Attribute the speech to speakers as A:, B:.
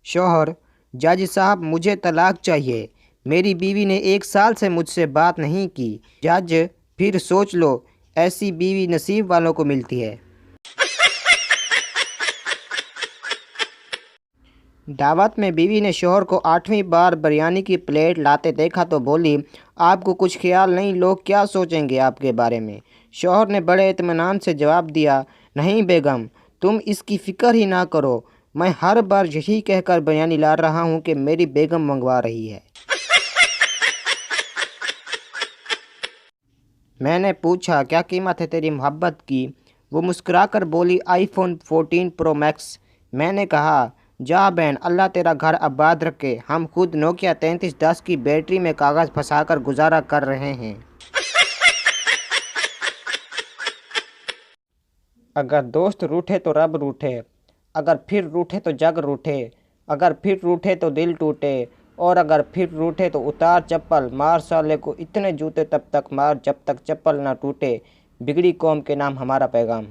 A: शौहर: जज साहब, मुझे तलाक चाहिए। मेरी बीवी ने 1 साल से मुझसे बात नहीं की। जज: फिर सोच लो, ऐसी बीवी नसीब वालों को मिलती है। दावत में बीवी ने शौहर को 8वीं बार बिरयानी की प्लेट लाते देखा तो बोली, आपको कुछ ख्याल नहीं, लोग क्या सोचेंगे आपके बारे में। शौहर ने बड़े इत्मीनान से जवाब दिया, नहीं बेगम, तुम इसकी फ़िक्र ही ना करो, मैं हर बार यही कहकर बिरयानी ला रहा हूँ कि मेरी बेगम मंगवा रही है। मैंने पूछा, क्या कीमत है तेरी मोहब्बत की? वो मुस्कुराकर बोली, आईफोन 14 प्रो मैक्स। मैंने कहा, जा बहन, अल्लाह तेरा घर आबाद रखे, हम खुद नोकिया 3310 की बैटरी में कागज़ फंसाकर गुजारा कर रहे हैं। अगर दोस्त रूठे तो रब रूठे, अगर फिर रूठे तो जग रूठे, अगर फिर रूठे तो दिल टूटे, और अगर फिर रूठे तो उतार चप्पल, मार साले को इतने जूते तब तक मार जब तक चप्पल ना टूटे। बिगड़ी कौम के नाम हमारा पैगाम।